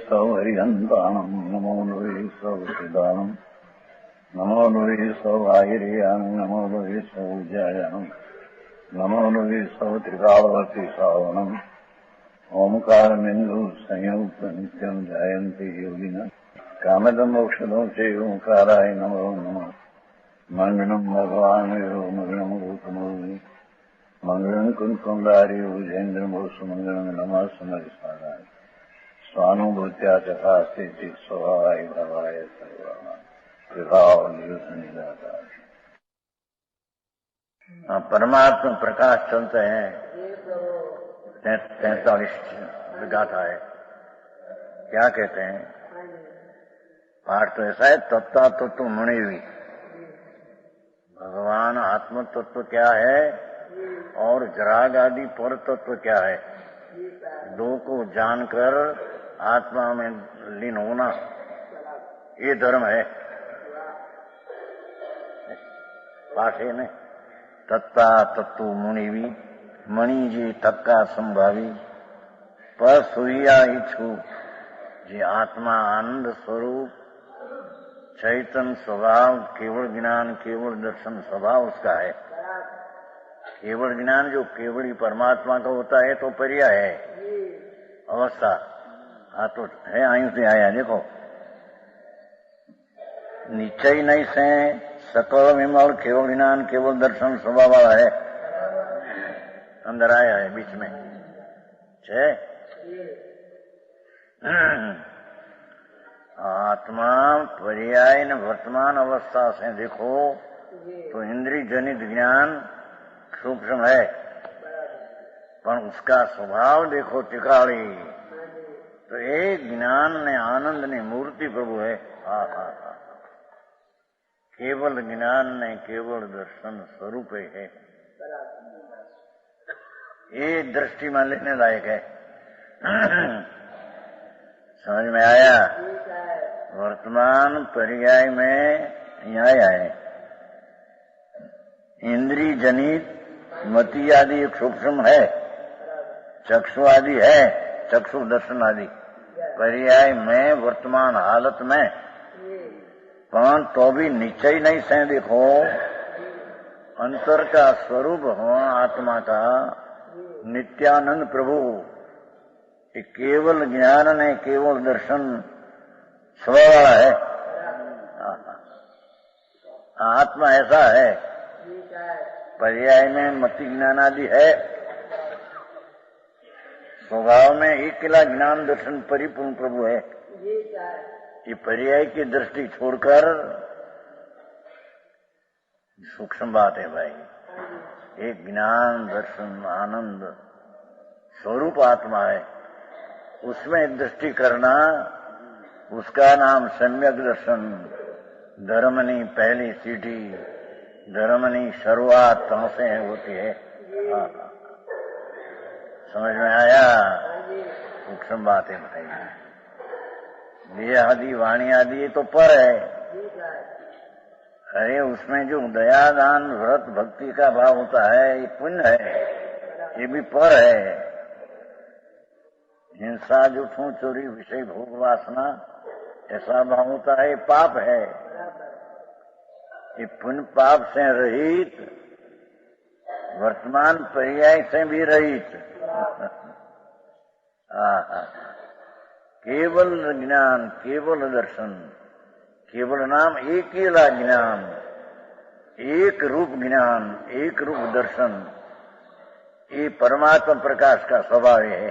सौहरिहन्ताणम् नमो नुवे सौहृदानम् नमो नुवे सौभागिर्यानम् नमो नुवे सौज्यायानम् नमो नुवे सौत्रिकालवती सावनम् ओंकारमिन्दु संयुक्त नित्यम् जायन्ति योगिनः कामदम् मोक्षदम् चैव ओंकाराय नमो नमः मङ्गलम् भगवान् यो मङ्गलम् गौतमोऽमि मङ्गलम् कुन्कुण्डार्यो जयेन्द्रमोऽस्तु मङ्गलम् नमः समरिस्मराय स्वानुभूत्या चकास्ते स्वभावाय भवाय सर्वभाव परमात्मा प्रकाश चलते हैं 43 गाथा है। क्या कहते हैं पाठ तो ऐसा है, तत्ता तत्व मुनिवी। भगवान आत्म तत्व क्या है और जराग आदि पर तत्व क्या है, दो को जानकर आत्मा में लीन होना, ये धर्म है। पाठ है न, तत्ता तत्व मुनिवी मणि जी तक्का संभावी पर सुहिया इच्छु जी आत्मा आनंद स्वरूप चैतन्य स्वभाव केवल ज्ञान केवल दर्शन स्वभाव उसका है। केवल ज्ञान जो केवल परमात्मा का होता है तो पर्याय है अवस्था। हाँ तो है आयु से आया। देखो निश्चय नहीं से सकल विमल केवल ज्ञान केवल दर्शन स्वभाव वाला है, अंदर आया है बीच में छे। आत्मा पर्याय न वर्तमान अवस्था से देखो तो इंद्रिय जनित ज्ञान सूक्ष्म है, पर उसका स्वभाव देखो टिकाड़ी तो एक ज्ञान ने आनंद ने मूर्ति प्रभु है। हा हा हा, केवल ज्ञान ने केवल दर्शन स्वरूप है। ये दृष्टि में लेने लायक है। समझ में आया? वर्तमान पर्याय में यहाँ है इंद्रिय जनित मति आदि एक सूक्ष्म है, चक्षु आदि है, चक्षु दर्शन आदि पर्याय में वर्तमान हालत में, पर तो भी निश्चय नहीं से देखो अंतर का स्वरूप हो आत्मा का नित्यानंद प्रभु केवल ज्ञान ने केवल दर्शन स्वभाव वाला है। आत्मा ऐसा है, पर्याय में मति ज्ञान आदि है, स्वभाव में अकेला ज्ञान दर्शन परिपूर्ण प्रभु है। ये पर्याय की दृष्टि छोड़कर सूक्ष्म बात है भाई। एक ज्ञान दर्शन आनंद स्वरूप आत्मा है, उसमें दृष्टि करना उसका नाम सम्यक दर्शन। धर्मनी पहली सीढ़ी, धर्मनी शुरुआत कहां से होती है। समझ में आया? सूक्ष्म बात है भाई। देह आदि वाणी आदि ये तो पर है। अरे उसमें जो दया दान व्रत भक्ति का भाव होता है ये पुण्य है, ये भी पर है। हिंसा झूठों चोरी विषय भोग वासना ऐसा भाव होता है, पाप है। ये पुण्य पाप से रहित, वर्तमान पर्याय से भी रहित केवल ज्ञान केवल दर्शन, केवल नाम एक अकेला ज्ञान, एक रूप ज्ञान एक रूप दर्शन, ये परमात्मा प्रकाश का स्वभाव है।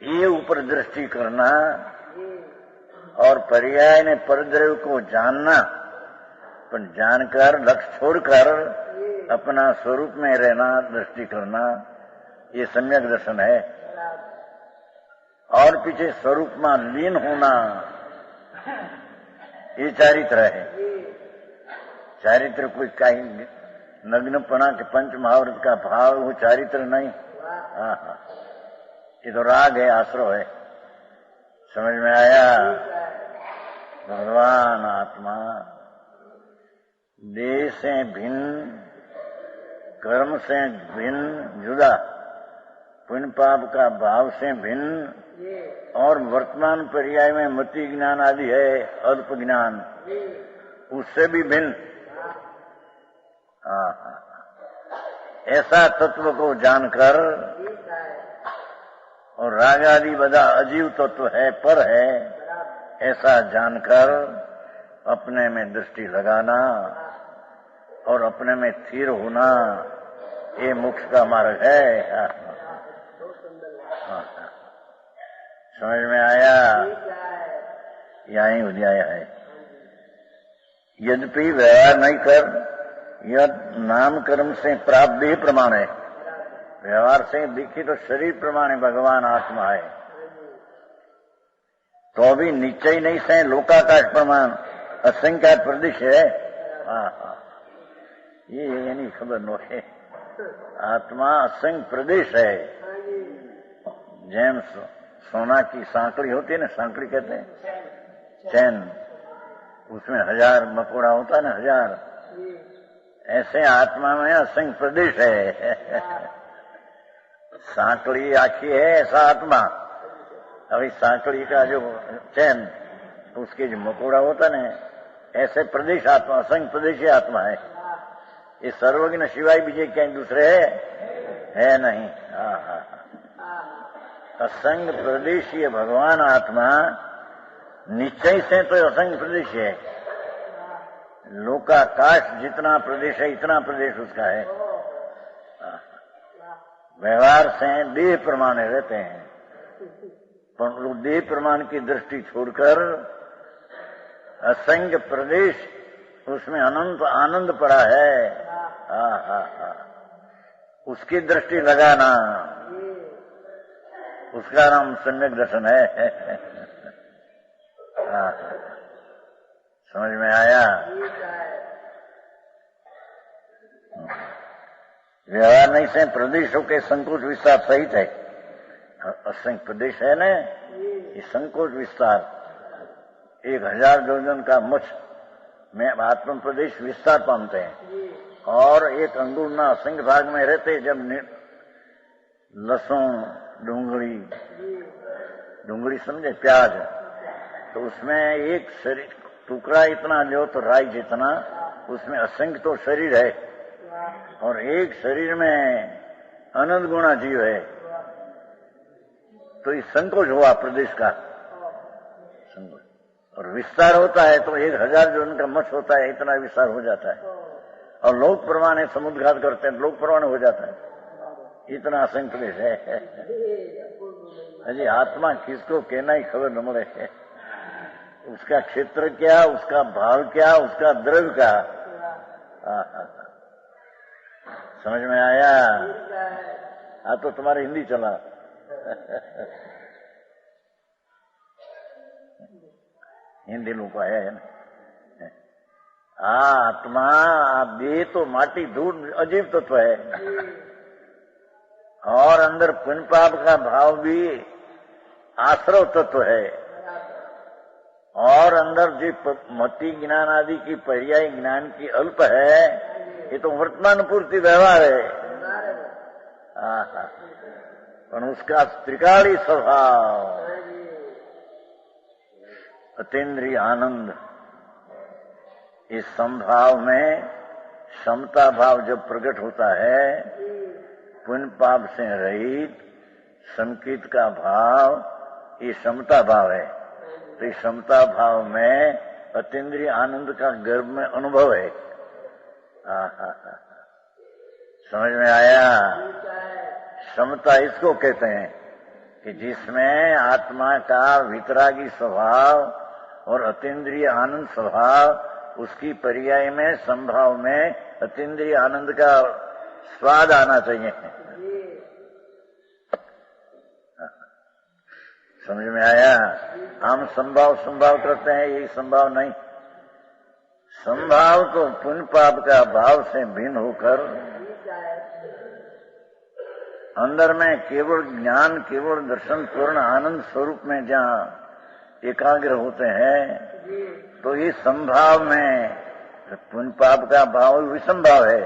ये ऊपर दृष्टि करना और पर्याय ने परद्रव्य को जानना, पर जानकर लक्ष्य छोड़कर अपना स्वरूप में रहना, दृष्टि करना, ये सम्यक दर्शन है। और पीछे स्वरूप में लीन होना, ये चारित्र है। चारित्र कोई कहीं नग्नपना के पंच महाव्रत का भाव, वो चारित्र नहीं। ये तो राग है, आश्रय है। समझ में आया? भगवान आत्मा देह से भिन्न, कर्म से भिन्न जुदा, पुण्य पाप का भाव से भिन्न और वर्तमान पर्याय में मति ज्ञान आदि है, अल्प ज्ञान, उससे भी भिन्न। ऐसा तत्व को जानकर और राग आदि बदा अजीव तत्व है, पर है, ऐसा जानकर अपने में दृष्टि लगाना और अपने में स्थिर होना, ये मोक्ष का मार्ग है। समझ में आया? यहीं हो जाया है। यद्यपि व्यवहार नहीं कर, यह नाम कर्म से प्राप्त भी प्रमाण है। व्यवहार से दिखी तो शरीर प्रमाण है, भगवान आत्मा है, तो भी निश्चय नहीं से लोकाकाश प्रमाण असंख्यात प्रदेश है। ये नहीं खबर नो है, आत्मा असंख्य प्रदेश है। जैन सोना की सांकड़ी होती है ना, सांकड़ी कहते हैं, चैन, उसमें 1000 मकोड़ा होता है ना, 1000, ऐसे आत्मा में असंख्य प्रदेश है। सांकड़ी आखी है, ऐसा आत्मा। अभी सांकड़ी का जो चैन, उसके जो मकोड़ा होता ना, ऐसे प्रदेश आत्मा, असंख्य प्रदेशी आत्मा है। ये सर्वज्ञ शिवाय विजय क्या दूसरे है नहीं। असंग प्रदेशीय भगवान आत्मा निश्चय से तो असंग प्रदेश है। लोकाकाश जितना प्रदेश है, इतना प्रदेश उसका है। व्यवहार से देह प्रमाण रहते हैं, पर लोग देह प्रमाण की दृष्टि छोड़कर असंग प्रदेश, उसमें अनंत आनंद पड़ा है। उसकी दृष्टि लगाना, उसका नाम सम्यक दर्शन है। समझ में आया? व्यवहार नहीं से प्रदेशों के संकोच विस्तार सहित है। असंख्य प्रदेश है न, ये संकोच विस्तार 1000 योजन का मुछ में आत्म प्रदेश विस्तार पाते हैं, और एक अंगुल ना असंख्य भाग में रहते। जब लहसुन, डूंगरी समझे, प्याज, तो उसमें एक शरीर टुकड़ा इतना लो तो राई जितना, उसमें असंख्य तो शरीर है, और एक शरीर में अनंत गुणा जीव है। तो ये संकोच हुआ प्रदेश का संकोच, और विस्तार होता है तो 1000 जो उनका मठ होता है, इतना विस्तार हो जाता है। और लोक प्रमाण है, समुद्घात करते हैं, लोक प्रमाण हो जाता है, इतना असंख्य प्रदेश है। अजी आत्मा किसको कहना ही खबर न मिले है। उसका क्षेत्र क्या, उसका भाव क्या, उसका द्रव्य क्या। समझ में आया? हाँ, तो तुम्हारी हिंदी चला। हिंदी लोग को आया है ना। आत्मा देह तो माटी धूल अजीब तत्व है, और अंदर पुण्य पाप का भाव भी आश्रव तत्व है, और अंदर जो मति ज्ञान आदि की पर्याय ज्ञान की अल्प है, ये तो वर्तमान पूर्ति व्यवहार है। पर उसका त्रिकाली स्वभाव, अतीन्द्रिय आनंद, इस संभाव में समता भाव जब प्रकट होता है, पुण्य पाप से रहित संकित का भाव, ये समता भाव है। तो इस समता भाव में अतीन्द्रिय आनंद का गर्भ में अनुभव है। समझ में आया? समता इसको कहते हैं कि जिसमें आत्मा का वितरागी स्वभाव और अतीन्द्रिय आनंद स्वभाव, उसकी पर्याय में संभाव में अतीन्द्रिय आनंद का स्वाद आना चाहिए। समझ में आया? हम संभाव करते हैं, यही संभाव नहीं। संभाव तो पुण्य पाप का भाव से भिन्न होकर अंदर में केवल ज्ञान, केवल दर्शन, पूर्ण आनंद स्वरूप में जहाँ एकाग्र होते हैं, तो ये संभाव में पुण्य पाप का भाव विसंभाव है।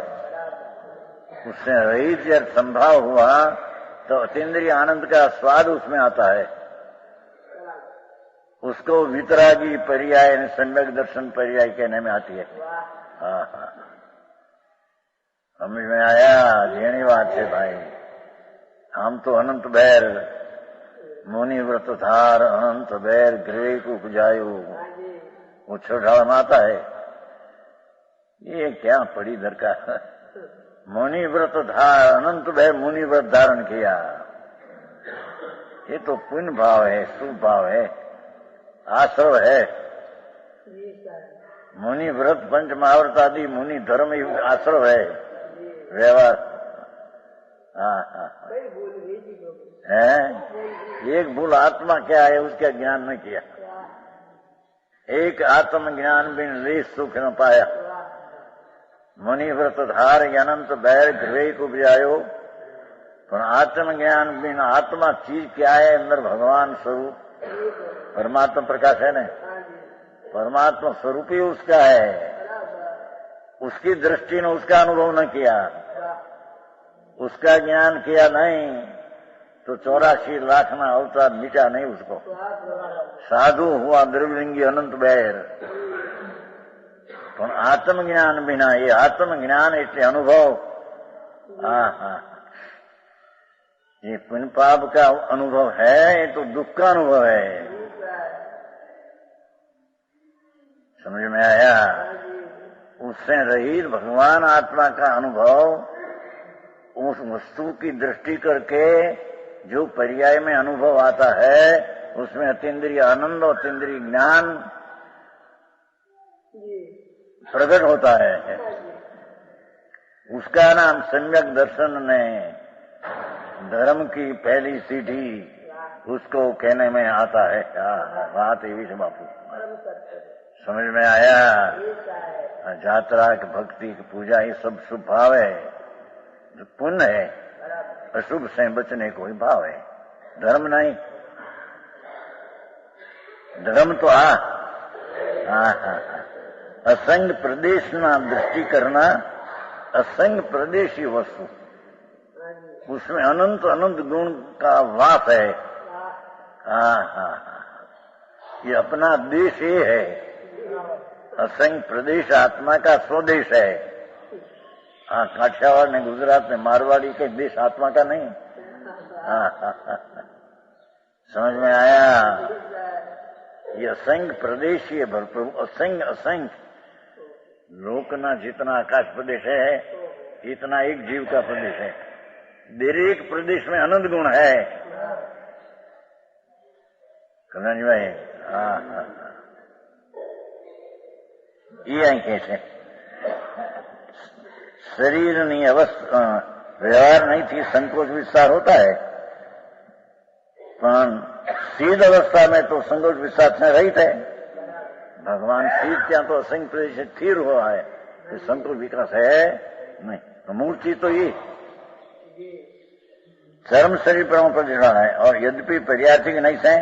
उससे रहित जब संभाव हुआ तो अतीन्द्रिय आनंद का स्वाद उसमें आता है। उसको वितरागी पर्याय सम्यक दर्शन पर्याय कहने में आती है। हाँ हाँ, समझ में आया? जेनी बात है भाई। हम तो अनंत बैर मुनि व्रत धार अनंत बैर गृह को उपजायो, वो छोटा माता है। ये क्या पड़ी दरकार? मुनि व्रत धार अनंत बैर मुनि व्रत धारण किया। ये तो पुण्य भाव है, शुभ भाव है, आश्रव है। मुनि व्रत पंच महाव्रत आदि मुनि धर्म ही आश्रव है, व्यवहार। हाँ हाँ है। एक भूल आत्मा क्या है उसका ज्ञान नहीं किया। एक आत्म ज्ञान बिन लेश सुख न पाया। मुनि व्रत धार अनंत बैर गृह को उपजायो, पर आत्म ज्ञान बिन आत्मा चीज क्या है? अंदर भगवान स्वरूप परमात्मा प्रकाश है ना, परमात्मा स्वरूप ही उसका है। उसकी दृष्टि ने उसका अनुभव न किया, उसका ज्ञान किया नहीं, तो 84 लाख ना अवतार मिटा नहीं उसको। साधु हुआ द्रव्यलिंगी अनंत बैर, पर आत्मज्ञान बिना, ये आत्मज्ञान એટલે अनुभव। हाँ हाँ, ये पुण्य पाप का अनुभव है, ये तो दुख का अनुभव है। समझ में आया? उससे रहित भगवान आत्मा का अनुभव, उस वस्तु की दृष्टि करके जो पर्याय में अनुभव आता है, उसमें अतीन्द्रिय आनंद और अतीन्द्रिय ज्ञान प्रकट होता है। उसका नाम सम्यक दर्शन ने धर्म की पहली सीढ़ी उसको कहने में आता है। बात यही से बापू, समझ में आया? यात्रा की भक्ति की पूजा ये सब शुभ भाव है, जो पुण्य है। अशुभ से बचने को ही भाव है, धर्म नहीं। धर्म तो असंग प्रदेश ना दृष्टि करना, असंग प्रदेशी वस्तु, उसमें अनंत अनंत गुण का वास है। ये अपना देश ये है, असंग प्रदेश आत्मा का स्वदेश है। काठियावाड़ ने, गुजरात में, मारवाड़ी के देश आत्मा का नहीं। समझ में आया? ये असंग प्रदेश ये भरपूर, असंग असंग लोकना जितना आकाश प्रदेश है, इतना एक जीव का प्रदेश है। दरेक प्रदेश में अनंत गुण है। कल्याण भाई, ये कैसे शरीर नहीं अवस्था व्यवहार नहीं थी, संकोच विस्तार होता है, पर सीध अवस्था में तो संकोच विस्तार से रहित है। भगवान सीध क्या तो असंग प्रदेश स्थिर हुआ है, तो संकोच विकास है नहीं। तो मूर्ति तो ये चरम शरीर परम प्रतिष्ठान है। और यद्यपि पर्यार्थी की नहीं से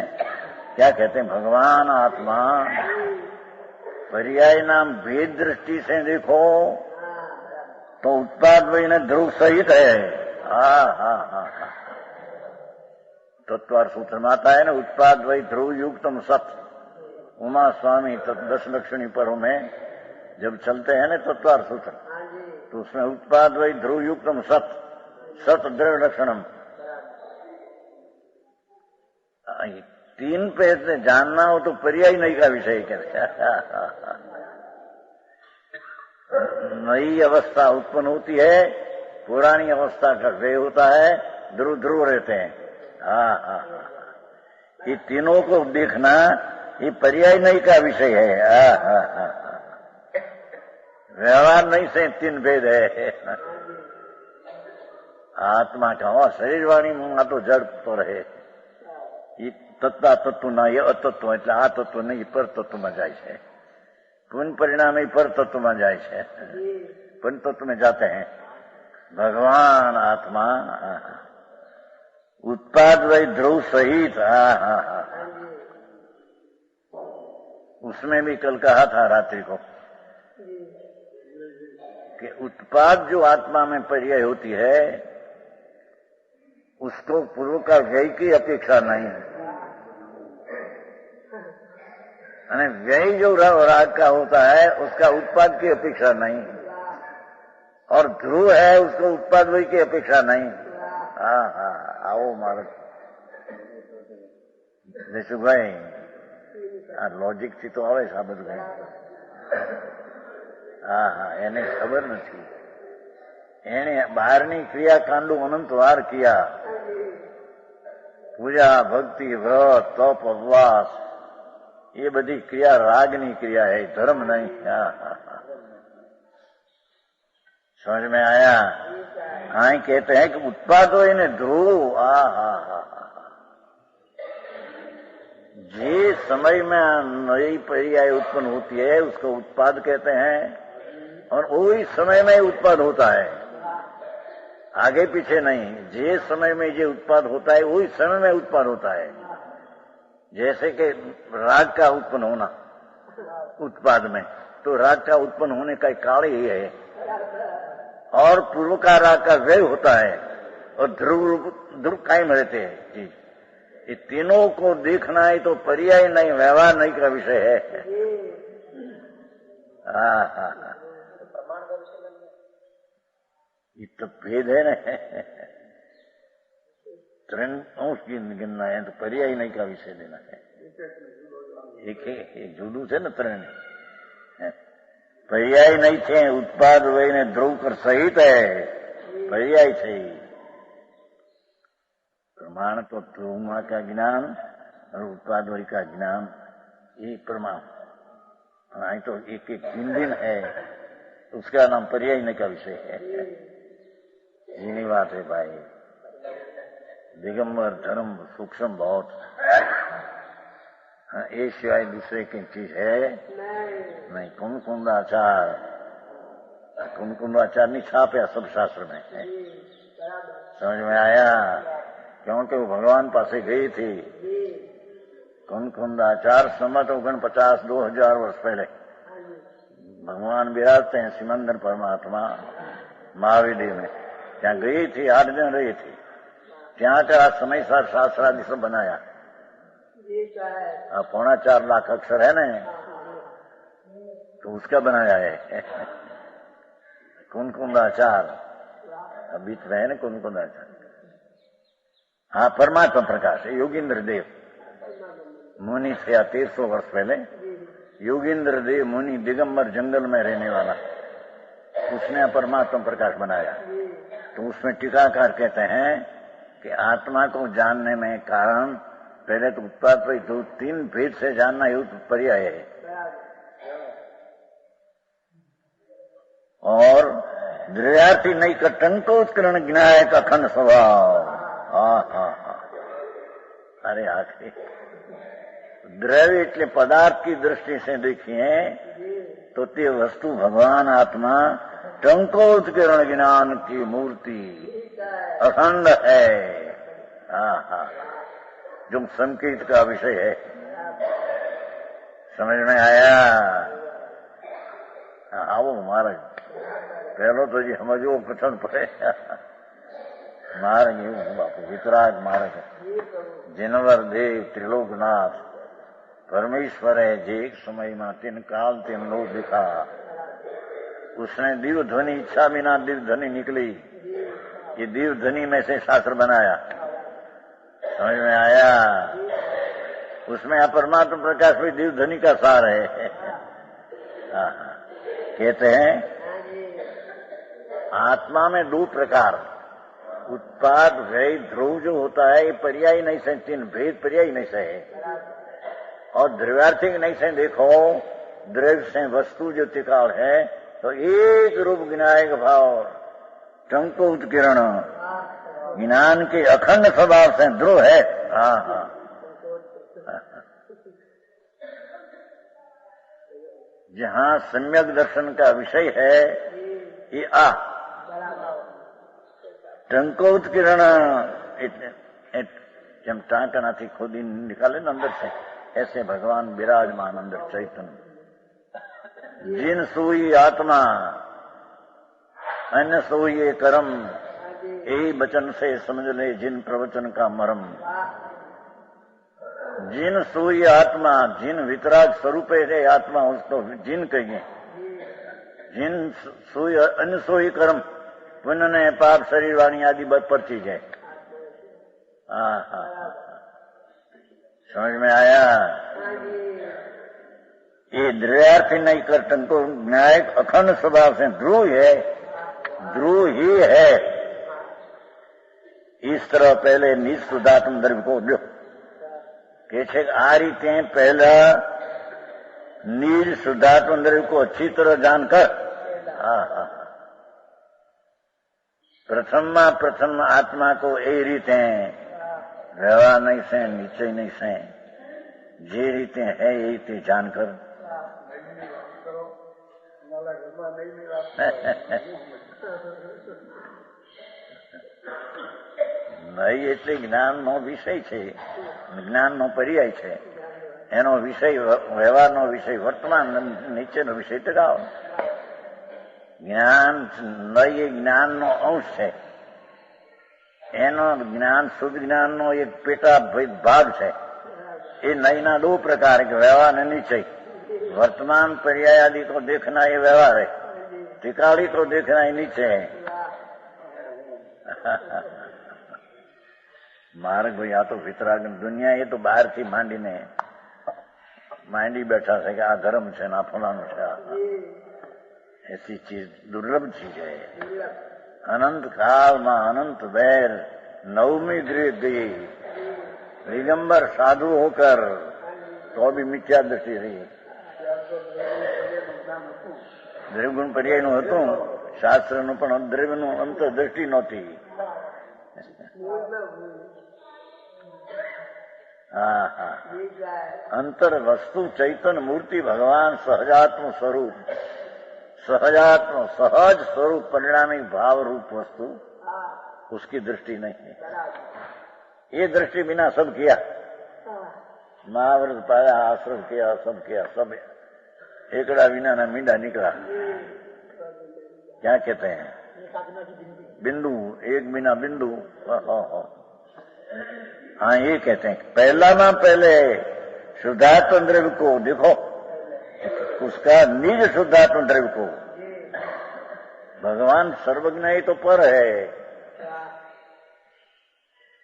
क्या कहते हैं, भगवान आत्मा पर्याय नाम भेद दृष्टि से देखो तो उत्पाद वही ने ध्रुव सहित है। तत्वार सूत्र में आता है ना, उत्पाद वही ध्रुव युक्तम सत। उमा स्वामी 10 लक्षणी परों में जब चलते हैं ना तत्वार सूत्र, तो उसमें उत्पाद वही ध्रुव युक्तम सत, सत द्रव्य लक्षणम। 3 पे से जानना हो तो पर्याय नहीं का विषय कहते। नई अवस्था उत्पन्न होती है, पुरानी अवस्था का व्यय होता है, ध्रुव ध्रुव रहते हैं। ये तीनों को देखना ये पर्याय नहीं का विषय है। व्यवहार नहीं से 3 भेद है। आत्मा का और शरीर वाणी में तो जड़ तो रहे। तत्ता तत्व ना ये अतत्व એટલે આ તત્વ નહીં પર તત્વમાં જાય છે। पुण्य परिणाम ही पर तत्व में जाए છે, पुण्य तत्व में जाते हैं। भगवान आत्मा उत्पाद वही ध्रुव सहित। उसमें भी कल कहा था रात्रि को कि उत्पाद जो आत्मा में पर्याय होती है उसको पूर्व का व्यय की अपेक्षा नहीं, અને व्यय जो राग का होता है उसका उत्पाद की अपेक्षा नहीं, और ध्रुव है उसको उत्पाद व्यय की अपेक्षा नहीं। हाँ हाँ, आओ मारो જશુભાઈ, આ લોજિક થી તો આવે છે આ બધું। હા હા, એને ખબર નથી, એને બહારની ક્રિયાકાંડો અનંતવાર કિયા, પૂજા ભક્તિ વ્રત તપ ઉપવાસ ये बड़ी क्रिया रागनी क्रिया है, धर्म नहीं। हाँ हाँ हाँ, समझ में आया? हाँ, कहते हैं कि उत्पाद हो इन्हें ध्रुव। हाँ हाँ हाँ, जिस समय में नई पर्याय उत्पन्न होती है उसको उत्पाद कहते हैं, और वही समय में उत्पाद होता है, आगे पीछे नहीं। जिस समय में जो उत्पाद होता है वही समय में उत्पाद होता है। जैसे कि राग का उत्पन्न होना उत्पाद में, तो राग का उत्पन्न होने का काल ही है, और पूर्व का राग का व्यय होता है, और ध्रुव कायम रहते हैं जी। ये तीनों को देखना है तो पर्याय नहीं, व्यवहार नहीं का विषय है। हाँ हाँ हाँ, ये तो भेद है ना, ત્રણ અંશ गिनना है तो पर्याय नहीं का विषय देना है। एक જુદું છે ને ત્રણ, पर्याय नहीं છે, उत्पाद वही ने ध्रुव कर सहित है, पर्याय છે। प्रमाण तो ध्रुव का ज्ञान और उत्पाद वही का ज्ञान, ये प्रमाण। नहीं तो एक एक दिन है, उसका नाम पर्याय नहीं का विषय है। यही बात है भाई, दिगंबर धर्म सूक्ष्म बहुत। हाँ, ये सिवाय दूसरे की चीज है नहीं। कुंकुंदाचार, कुंकुंदाचार नहीं छापया सब शास्त्र में है, समझ में आया? क्योंकि वो भगवान पासे गई थी। कुंकुंदाचार समत 49 2000 वर्ष पहले भगवान विराजते हैं सिमंदर परमात्मा महावीर में, ત્યાં ગઈ थी, 8 दिन रही थी। ત્યાં का समयसार शास्त्रादि सब बनाया। 4.25 लाख अक्षर है ना, तो उसका बनाया है कुंकुंदाचार। बीच में है ना कुंकुंदाचार। हाँ, परमात्मा प्रकाश है। योगींद्र देव मुनि थे 1300 वर्ष पहले। योगींद्र देव मुनि दिगंबर जंगल में रहने वाला, उसने परमात्मा प्रकाश बनाया। तो उसमें टीकाकार कहते हैं कि आत्मा को जानने में कारण पहले तो उत्पाद पर 2-3 भेद से जानना ये पर्याय है, और द्रव्यार्थी नहीं का टंकोत्करण ज्ञाय का अखंड स्वभाव। हाँ हाँ हाँ, अरे आखिर द्रव्य એટલે पदार्थ की दृष्टि से देखिए तो ते वस्तु भगवान आत्मा टंकोत्करण ज्ञान की मूर्ति अखंड है। हाँ हाँ, जो संकेत का विषय है, समझ में आया? आओ महाराज, पहलो तो जी समझो कठिन पड़े। मार्ग એવું બાપુ, વિતરાગ માર્ગ, जिनवर देव त्रिलोकनाथ परमेश्वर है, जे एक समय में तीन काल तीन लोग दिखा। उसने दिव्य ध्वनि इच्छा बिना दिव्य ध्वनि निकली, ये दिव्य ध्वनि में से शास्त्र बनाया, समझ में आया? उसमें परमात्मा प्रकाश भी दिव्य ध्वनि का सार है। कहते हैं आत्मा में 2 प्रकार, उत्पाद व्यय ध्रुव जो होता है ये पर्याय नहीं से, 3 भेद पर्याय नहीं से है, और द्रव्यार्थिक नहीं से देखो, द्रव्य से वस्तु जो तिकाल है तो एक रूप ज्ञायक भाव टंकोत्किरण ज्ञान के अखंड स्वभाव से ध्रुव है। हाँ हाँ, जहाँ सम्यक दर्शन का विषय है ये टंकोत्किरण, जब टाँकना थी खोदी निकाले ना अंदर से, ऐसे भगवान विराजमान अंदर चैतन्य। जिन सोई आत्मा अन्य सोई कर्म, यही वचन से समझ ले जिन प्रवचन का मर्म। जिन सोई आत्मा, जिन वितराग स्वरूप है आत्मा, उसको जिन कहिए। जिन सोई अनसोई कर्म पुण्य ने पाप शरीर वाणी आदि पर चीज है। समझ में आया? ये द्रव्यार्थी नहीं करते तो न्यायिक अखंड स्वभाव से ध्रुव है, ध्रुव ही है। इस तरह पहले निज शुद्धात्म द्रव्य को लो કે છે આ રીતે પહેલા નિજ શુદ્ધાત્મ દ્રવ્ય को अच्छी तरह जानकर प्रथम आत्मा को એ રીતે व्यवहार नहीं से, निश्चय नहीं से, જે રીતે है એ રીતે जानकर નહીં એટલે જ્ઞાનનો વિષય છે, જ્ઞાનનો પર્યાય છે, એનો વિષય વ્યવહારનો વિષય વર્તમાન, નીચેનો વિષય ટકાવ. જ્ઞાન નહીં એ જ્ઞાનનો અંશ છે, એનો જ્ઞાન શુદ્ધ જ્ઞાનનો એક પેટા ભાગ છે. એ નયના दो प्रकार के व्यवहार ने निश्चय. वर्तमान पर्याय आदि को देखना ये व्यवहार है, टिकाली को देखना ही नीचे है. मार्ग भाई आ तो वितराग दुनिया ये तो बाहर थी માંડી બેઠા છે કે આ ધર્મ છે ને આ ફલાનું છે. ऐसी चीज दुर्लभ चीज है. अनंत काल में अनंत वैर 9वीं गृह गई दिगंबर साधु होकर तो भी मिथ्या दृष्टि रही. દ્રવ્યગુણ પર્યાયનું હતું શાસ્ત્રનું, પણ દ્રવ્યનું અંતરદ્રષ્ટિ નહોતી. अंतर वस्तु चैतन मूर्ति भगवान सहजात्म स्वरूप, सहजात्म सहज स्वरूप परिणामी भाव रूप वस्तु, उसकी दृष्टि नहीं है. ये दृष्टि बिना सब किया, महाव्रत पाया, आश्रम किया, सब एकड़ा बिना ना मींडा निकला. क्या कहते हैं? बिंदु, एक बिना बिंदु. हाँ, ये कहते हैं पहला ना पहले शुद्धात्म द्रव्य को देखो, उसका निज शुद्धात्म द्रव्य को. भगवान सर्वज्ञ ही तो पर है,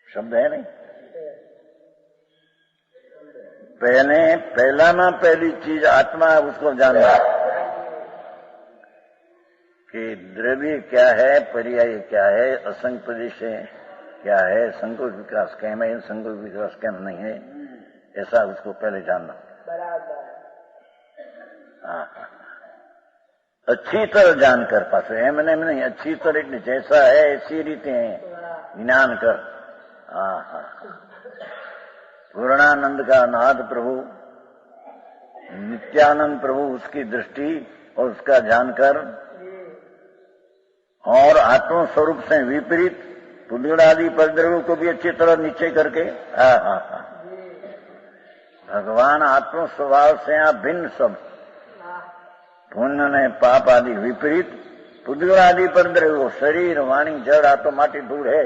शब्द है नहीं. पहला ना पहली चीज आत्मा है, उसको जानना कि द्रव्य क्या है, पर्याय क्या है, असंग प्रदेश क्या है, संकोच विकास कैम है, संकोच विकास कैम नहीं है, ऐसा उसको पहले जानना. अच्छी तरह जानकर पास एमने नहीं, अच्छी तरह जैसा है ऐसी रीते ज्ञान कर. पूर्णानंद का नाथ प्रभु, नित्यानंद प्रभु, उसकी दृष्टि और उसका जानकर, और आत्म स्वरूप से विपरीत पुण्य आदि परद्रव्यों को भी अच्छी तरह निश्चय करके. भगवान आत्म स्वभाव से भिन्न सब, पुण्य ने पाप आदि विपरीत, पुण्य आदि परद्रव्यों, शरीर वाणी जड़ आ तो माटी धूल है.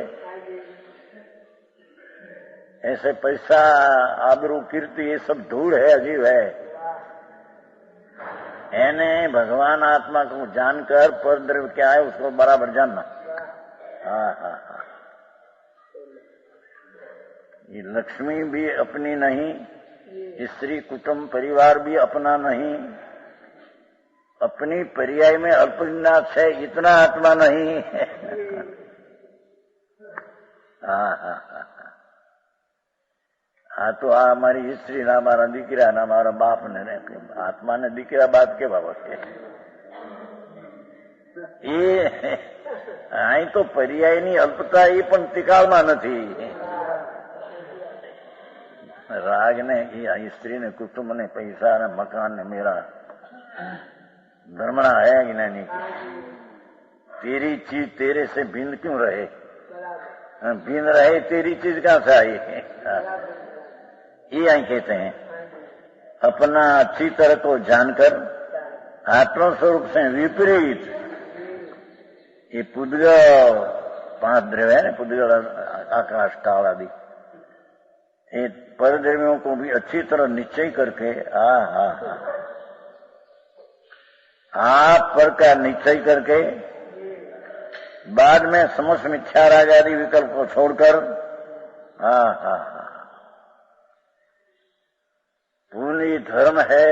ऐसे पैसा आबरू कीर्ति ये सब धूल है, अजीब है. एने भगवान आत्मा को जानकर परद्रव्य क्या है उसको बराबर जानना. ये लक्ष्मी भी अपनी नहीं, स्त्री कुटुंब परिवार भी अपना नहीं, अपनी पर्याय में अल्पज्ञात है, इतना आत्मा नहीं. तो हमारी स्त्री ना हमारा दीकरा ना हमारा बाप ने आत्मा ने दीकरा बात के बाबत ये અહીં તો પર્યાયની અલ્પતા એ પણ તિકાળમાં નથી. राग ने स्त्री ने कुटुंब ने पैसा ने मकान ने मेरा धर्मणा है ज्ञानी की. तेरी चीज तेरे से भिन्न क्यों रहे? भिन्न रहे तेरी चीज कहां से आई? ये आई कहते हैं अपना अच्छी तरह को जानकर आत्म स्वरूप से विपरीत ये पुद्गल 5 द्रव्य है ना, पुद्गल, आकाश, काल आदि। ये परद्रव्यों को भी अच्छी तरह निश्चय करके आप पर का निश्चय करके बाद में समस्त मिथ्या राग आदि विकल्प को छोड़कर पुण्य धर्म है,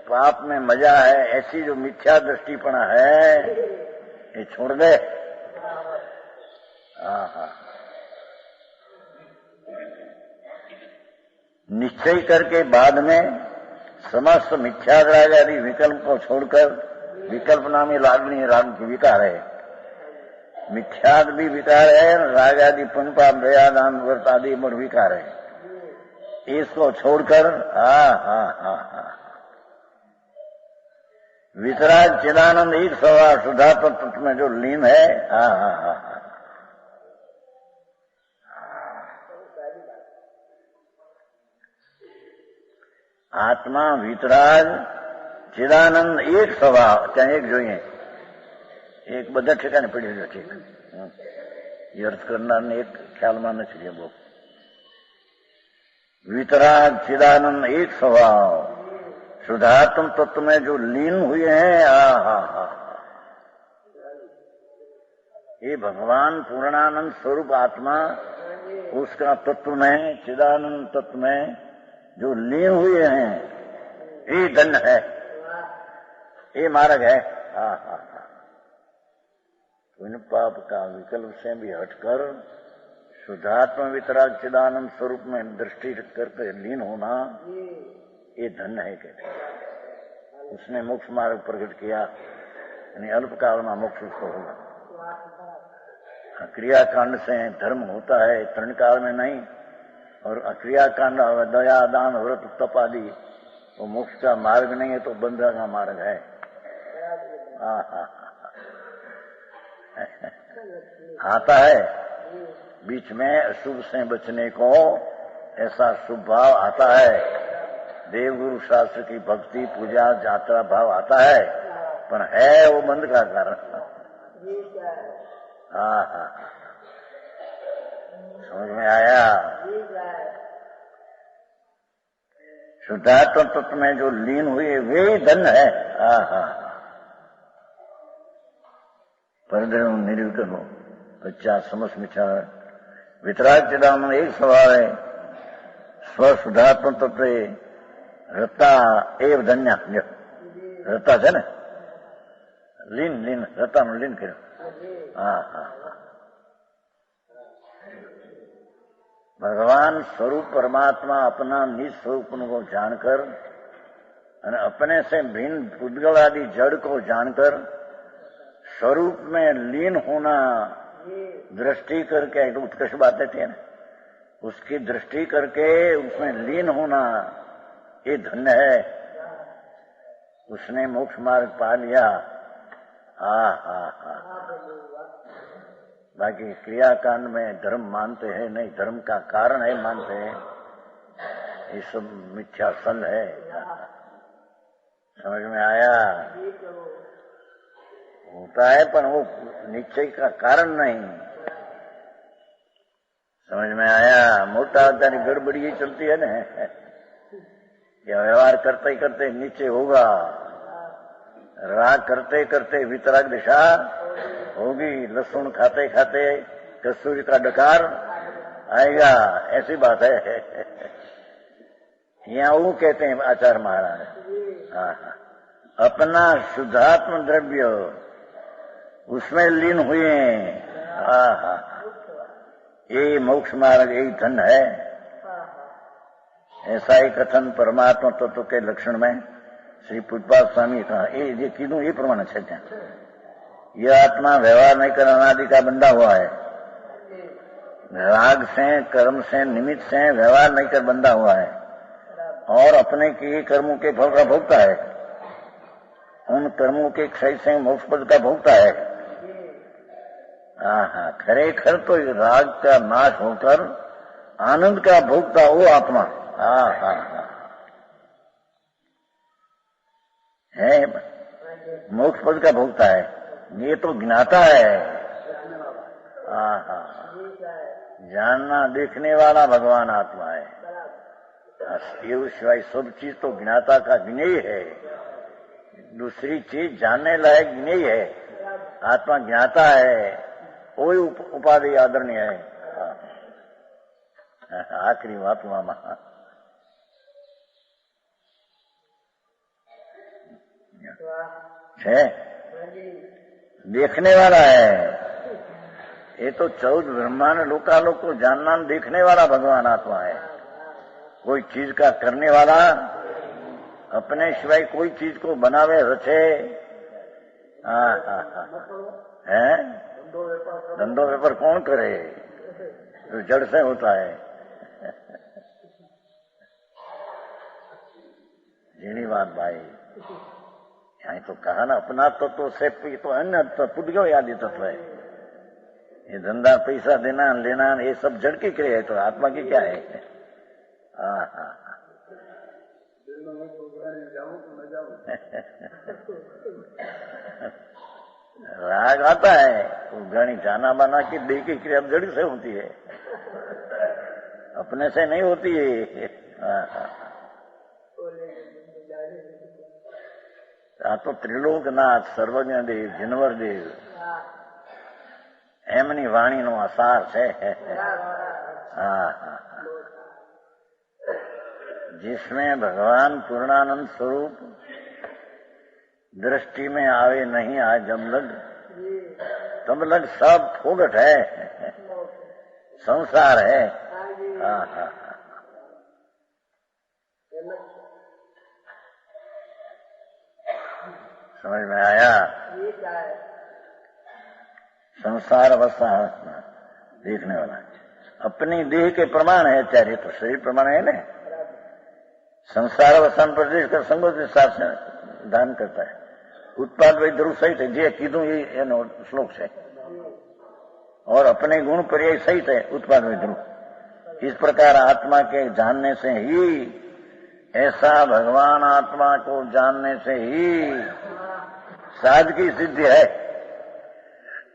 पाप में मजा है, ऐसी जो मिथ्या दृष्टिपना है ये छोड़ दे। निश्चय करके बाद में समस्त मिथ्या राग आदि विकल्प को छोड़कर, विकल्प नामी लागनी राग की विकार है, मिथ्याद भी विकार है, राग आदि पुण्य पाप दया दान व्रत आदि मूल विकार है। इसको छोड़कर वितराग चिदानंद एक सवा शुद्धा तत्व में जो लीन है, आत्मा वितराग चिदानंद एक स्वभाव, ત્યાં એક જોઈએ, એક બધા ઠેકાને પડી ગયો છે, એ અર્થ કરનારને એક ખ્યાલમાં નથી રહ્યો। वितराग चिदानंद एक स्वभाव शुद्धात्म तत्व में जो लीन हुए हैं, ये भगवान पूर्णानंद स्वरूप आत्मा उसका तत्व में, चिदानंद तत्व में जो लीन हुए हैं, ये धन्य है, ये मार्ग है। पुण्य पाप का विकल्प से भी हटकर शुद्धात्मा वितराग चिदानंद स्वरूप में दृष्टि करके लीन होना, ये धन्य है कहते। उसने मोक्ष मार्ग प्रकट किया, यानी अल्पकाल में मोक्ष उसको होगा। क्रियाकांड से धर्म होता है, तरण काल में नहीं, और क्रियाकांड दया दान व्रत तप आदि वो मोक्ष का मार्ग नहीं है, तो बंधन का मार्ग है। आता है बीच में अशुभ से बचने को, ऐसा शुभ भाव आता है, देवगुरु शास्त्र की भक्ति पूजा यात्रा भाव आता है, पर है वो बंध का कारण। समझ में आया? शुद्धात्म तत्व में जो लीन हुए वे धन है। परद्रव्य निर्विकल्प हो, बच्चा समस्त मिथ्या वितराग चिदानंद एक स्वभाव है, स्व-शुद्धात्म तत्व रता एव धन्य, रता છે ને, લીન લીન રતાનું લીન કર્યું। भगवान स्वरूप परमात्मा अपना निज स्वरूप को जानकर और अपने से भिन्न पुद्गल आदि जड़ को जानकर स्वरूप में लीन होना, दृष्टि करके उत्कृष्ट बातें थी ना, उसकी दृष्टि करके उसमें लीन होना, ये धन्य है। उसने मोक्ष मार्ग पा लिया। बाकी क्रियाकांड में धर्म मानते हैं नहीं, धर्म का कारण है मानते हैं, ये सब मिथ्या सल है। समझ में आया? होता है पर वो निश्चय का कारण नहीं। समझ में आया? मोटा तारी गड़बड़ी ही चलती है ना, या व्यवहार करते करते निश्चय होगा, राग करते करते वितराग दिशा होगी, लहसुन खाते खाते कस्तूरी का डकार आएगा, ऐसी बात है। यहाँ वो कहते हैं आचार्य महाराज, अपना शुद्धात्म द्रव्य उसमें लीन हुए, ये मोक्ष मार्ग, यही धन है। ऐसा ही कथन परमात्मा तत्व के लक्षण में श्री पूज्यपाद स्वामी कहा, ये कीधु ये प्रमाण है। यह आत्मा व्यवहार नहीं कर अनादि का बंधा हुआ है, राग से कर्म से निमित्त से व्यवहार नहीं कर बंधा हुआ है, और अपने किए कर्मों के फल का भोगता है, उन कर्मों के क्षय से मोक्ष पद का भोगता है। खरेखर तो राग का नाश होकर आनंद का भोगता वो आत्मा है, मोक्ष पद का भोगता है। ये तो ज्ञाता है। जानना देखने वाला भगवान आत्मा है। ये सिवाय सब चीज तो ज्ञाता का ज्ञेय है, दूसरी चीज जानने लायक ज्ञेय है। आत्मा ज्ञाता है, कोई उपाधि आदरणीय है। आखिरी बात मामा है, देखने वाला है। ये तो 14 ब्रह्मांड लोकालोक को जानना देखने वाला भगवान आत्मा है। कोई चीज का करने वाला, अपने सिवाय कोई चीज को बनावे रचे। है धंधो व्यापार कौन करे, जो जड़ से होता है। जीनी बात भाई, यहाँ तो कहा ना, अपना तत्व से तो अन्य तत्व क्यों याद तत्व है। ये धंधा पैसा देना लेना ये सब जड़ की क्रिया है, तो आत्मा की क्या है। राग आता है तो घनी जाना बना की दे की क्रिया जड़ से होती है, अपने से नहीं होती है। आ तो त्रिलोकनाथ सर्वज्ञ देव जिनवर देव एमनी वाणी नो आसार है। जिसमें भगवान पूर्णानंद स्वरूप दृष्टि में आवे नहीं आए जब लग सब फोगट है, संसार है। समझ में आया। संसार अवस्था देखने वाला अपनी देह के प्रमाण है, चाहे तो शरीर प्रमाण है ना। संसार अवस्था प्रदेश कर संगोच हिसाब से दान करता है। उत्पाद वही ध्रुव सहित है, जे कीधु ये श्लोक से, और अपने गुण पर्याय सहित है उत्पाद वही ध्रुव। इस प्रकार आत्मा के जानने से ही, ऐसा भगवान आत्मा को जानने से ही साध की सिद्धि है।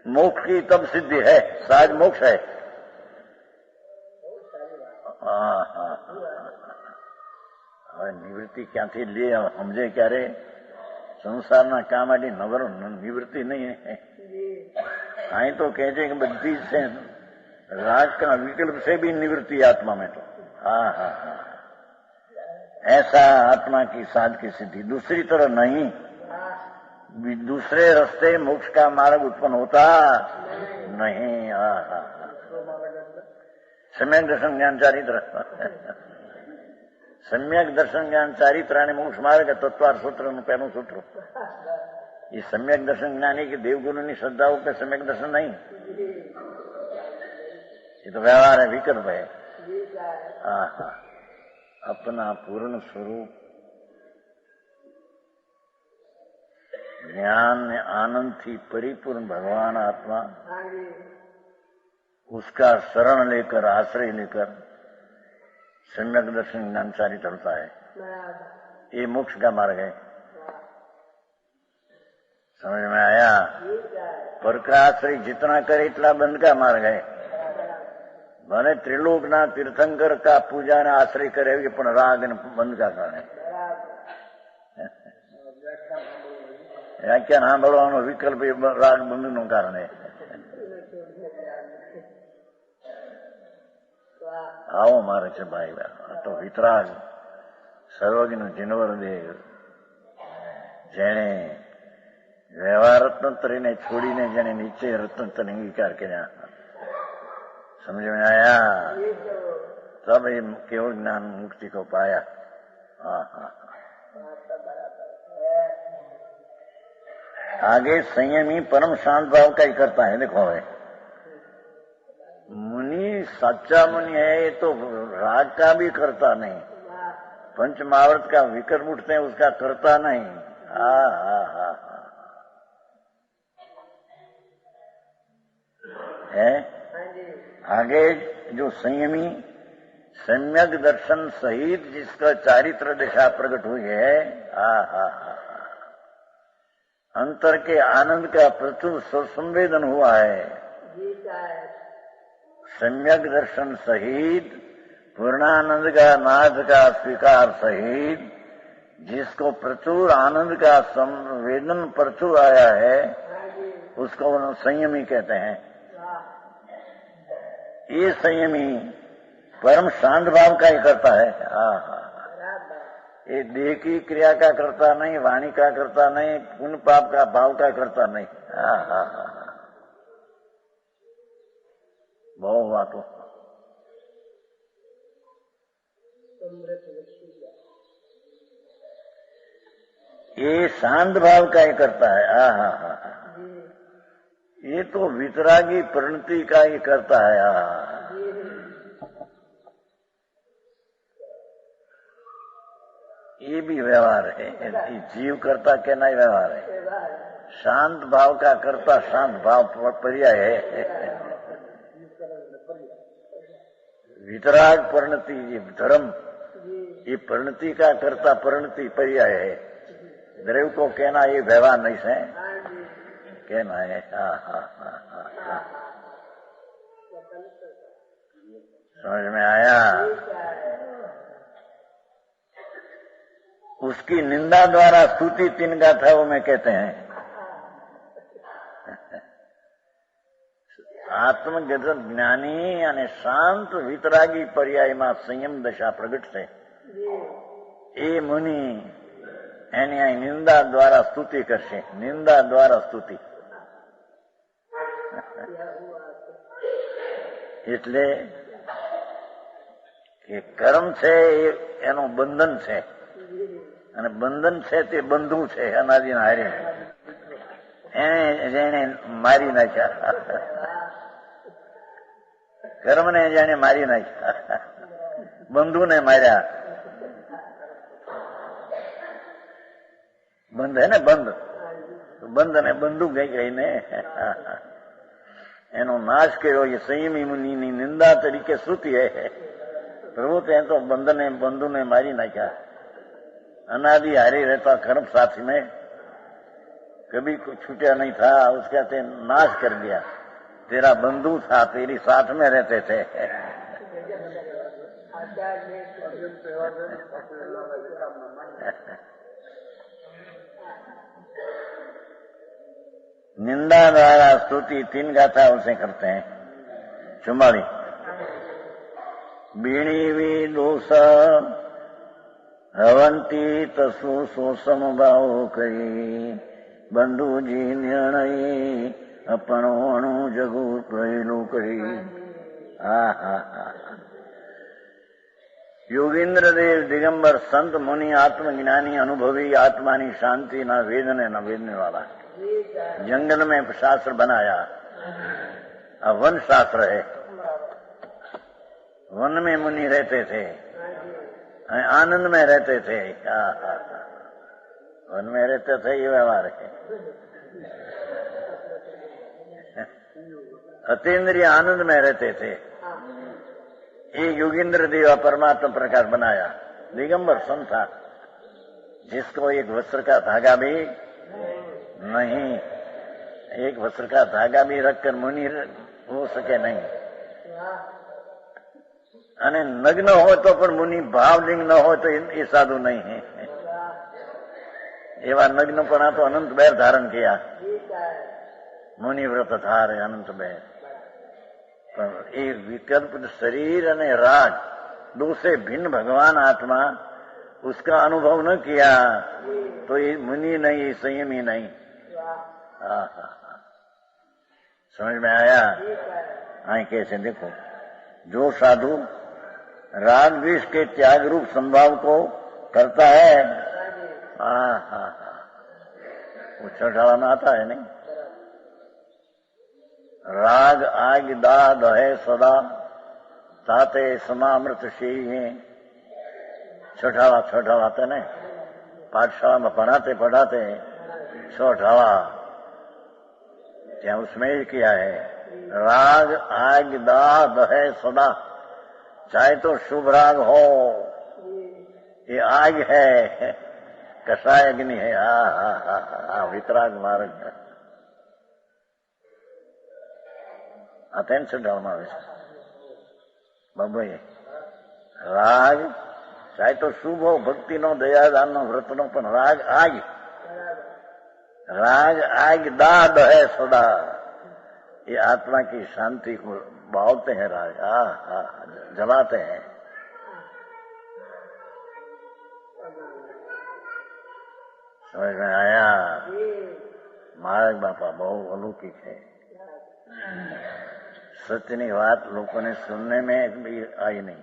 मोक्ष की तब सिद्धि है, साध मोक्ष है। निवृत्ति क्या थी लिए समझे क्या रे, संसार ना काम आदि नगर निवृत्ति नहीं है। आई तो कहते कि बद्धी से राग का विकल्प से भी निवृत्ति आत्मा में तो। ऐसा आत्मा की साध की सिद्धि, दूसरी तरह नहीं। दूसरे रास्ते मोक्ष का मार्ग उत्पन्न होता नहीं। सम्यक दर्शन ज्ञान चारित्र, सम्यक दर्शन ज्ञान चारित्र मोक्ष मार्ग तत्वार सूत्र पहलू सूत्र। ये सम्यक दर्शन ज्ञानी की देवगुरु की श्रद्धाओं पे सम्यक दर्शन नहीं, ये तो व्यवहार है, विकल्प है। अपना पूर्ण स्वरूप ज्ञान आनंद थी परिपूर्ण भगवान आत्मा, उसका शरण लेकर आश्रय लेकर सम्यक दर्शन ज्ञानचारी चलता है। ये मोक्ष का मार्ग है। समझ में आया। पर का आश्रय जितना करे इतना बंद का मार्ग है। भले त्रिलोकनाथ तीर्थंकर का पूजा ने आश्रय करे पण राग बंद का कारण है। व्याख्यान સાંભળવાનો વિકલ્પ રાગ બંધનું કારણ है। આવો મારે છે ભાઈ, તો વિતરાગ સર્વજ્ઞ જીનવર દેવ, જેણે વ્યવહાર રત્નત્રયને છોડીને જેને નીચે રત્નત્ર અંગીકાર કર્યા, समझ में आया। तब ये केवल ज्ञान मुक्ति को पाया। आगे संयमी परम शांत भाव का ही करता है। देखो है मुनि, सच्चा मुनि है ये तो राग का भी करता नहीं, पंच महावर्त का विकल्प उठते हैं उसका करता नहीं। है आगे जो संयमी सम्यक दर्शन सहित जिसका चारित्र दिशा प्रकट हुई है, अंतर के आनंद का प्रचुर संवेदन हुआ है। सम्यक दर्शन सहित पूर्णानंद का नाद का स्वीकार सहित जिसको प्रचुर आनंद का संवेदन प्रचुर आया है उसको संयमी कहते हैं। ये संयमी परम शांत भाव का ही करता है। ये देह की क्रिया का करता नहीं, वाणी का करता नहीं, पुण्य पाप का भाव का करता नहीं। बहुत हुआ तो ये शांत भाव का ही करता है। ये तो वितरागी परिणति का ही करता है। ये भी व्यवहार है, जीव करता के नहीं व्यवहार है। शांत भाव का करता शांत भाव पर्याय है। वितराग परिणति ये धर्म, ये परिणति का करता परिणति पर्याय है। द्रव्य को कहना ये व्यवहार नहीं है, कहना है। समझ में आया? उसकी निंदा द्वारा स्तुति तीन गाथाओं में कहते हैं। आत्मगत ज्ञानी અને શાંત વિતરાગી પર્યાયમાં સંયમ દશા પ્રગટ છે। એ મુનિ એની નિંદા દ્વારા સ્તુતિ કરશે। નિંદા દ્વારા સ્તુતિ એટલે કે કર્મ છે એનું બંધન છે અને બંધન છે તે બંધુ છે અનાદિના હારે। જેને મારી નાખ્યા, કર્મ ને જેને મારી નાખ્યા, બંધુ ને માર્યા। બંધ હે ને બંધ, બંધ ને બંધુ કહીને એનો નાશ કર્યો। એ સંયમી મુનિની નિંदा તરીકે શ્રુતિ है। प्रभु ते तो बंध ने बंधु ने मारी नाख्या। अनादि हारी रहता कर्म साथी में कभी छूटा नहीं था, उसका ते नाश कर दिया। तेरा बंधु था, तेरी साथ में रहते थे। निंदा द्वारा स्तुति तीन गाथा उसे करते हैं। 44 बीणी विदोष हवंती तसु सो समभाव कही बंधुजी निर्णय अपनो अणु जगु प्रयलो कही। योगींद्र देव दिगंबर संत मुनि आत्मज्ञानी अनुभवी आत्मानी शांति न वेदने न वेदने वाला जंगल में शास्त्र बनाया। अब वन शास्त्र है। वन में मुनि रहते थे, आनंद में रहते थे। वन में रहते थे, ये व्यवहार है। अतीन्द्रिय आनंद में रहते थे। ये योगींद्र देव परमात्मा प्रकाश बनाया। दिगंबर संत था जिसको एक वस्त्र का धागा भी नहीं, एक वस्त्र का धागा भी रखकर मुनि हो सके नहीं। અને નગ્ન હોય તો પણ મુનિ ભાવલિંગ ન હોય તો એ સાધુ નહીં है। એવા નગ્નપણા તો અનંત બેર ધારણ किया। મુનિ વ્રત ધારે અનંત બેર। પણ એ વિકલ્પ शरीर અને राग दो से भिन्न भगवान आत्मा उसका अनुभव न किया तो ये मुनि नहीं, संयमी नहीं। समझ में आया? आई कैसे देखो, जो साधु राग द्वेष के त्याग रूप संभाव को करता है, वो छठावा में आता है नहीं। राग आग दाद है सदा ताते समामृत शी है। छठावा था नहीं, पाठशाला में पढ़ाते छठावा क्या उसमें ही किया है। राग आग दाद है सदा, चाहे तो शुभ राग हो, ये आग है, कषाय अग्नि है। वितराग मार्ग अत्यंत डालमा विषय બાબા રાગ ચાહે તો શુભ હો, ભક્તિનો, દયાદાનનો, વ્રતનો, પણ રાગ આગ, राग आग दाद है सदा, ये आत्मा की शांति को बावते हैं राग, जलाते हैं। समझ में आया? महाराज बापा बहु अलौकिक है। सत्यनी बात लोगों ने सुनने में भी आई नहीं।